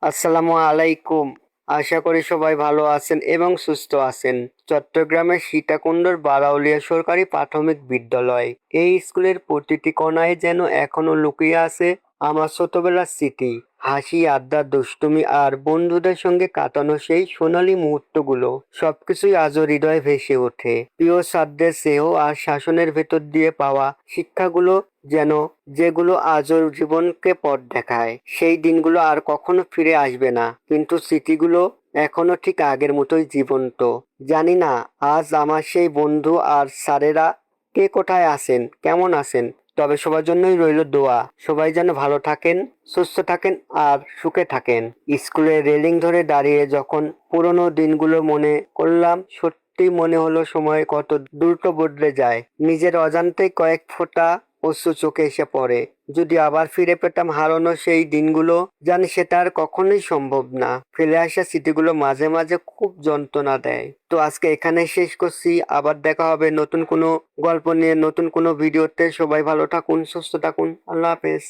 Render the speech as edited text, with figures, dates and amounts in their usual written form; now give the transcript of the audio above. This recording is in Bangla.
আসসালামু আলাইকুম। আশা করি সবাই ভালো আছেন এবং সুস্থ আছেন। চট্টগ্রামের সীতাকুণ্ডর বারাউলিয়া সরকারি প্রাথমিক বিদ্যালয়। এই স্কুলের প্রতিটি কোণায় যেন এখনো লুকিয়ে আছে আমার ছোটবেলার স্মৃতি, হাসি, আড্ডা, দুষ্টুমি আর বন্ধুদের সঙ্গে কাটানো সেই সোনালী মুহূর্তগুলো। সবকিছুই আজও হৃদয়ে ভেসে ওঠে। প্রিয় স্যারদের স্নেহ আর শাসনের ভেতর দিয়ে পাওয়া শিক্ষাগুলো যেন যেগুলো আজও জীবনকে পথ দেখায়। সেই দিনগুলো আর কখনো ফিরে আসবে না, কিন্তু স্মৃতিগুলো এখনো ঠিক আগের মতোই জীবন্ত। জানি না আজ আমার সেই বন্ধু আর স্যারেরা কে কোথায় আছেন, কেমন আছেন। তবে সবার জন্যই রইল দোয়া, সবাই যেন ভালো থাকেন, সুস্থ থাকেন আর সুখে থাকেন। স্কুলের রেলিং ধরে দাঁড়িয়ে যখন পুরোনো দিনগুলো মনে করলাম, সত্যি মনে হলো সময় কত দ্রুত বদলে যায়। নিজের অজান্তেই কয়েক ফোঁটা অশ্রু চোখে এসে পড়ে। যদি আবার ফিরে পেতাম হারানো সেই দিনগুলো, জানি সেটা আর কখনোই সম্ভব না। ফেলে আসা স্মৃতিগুলো মাঝে মাঝে খুব যন্ত্রণা দেয়। তো আজকে এখানে শেষ করছি, আবার দেখা হবে নতুন কোনো গল্প নিয়ে, নতুন কোনো ভিডিওতে। সবাই ভালো থাকুন, সুস্থ থাকুন, আল্লাহ হাফেজ।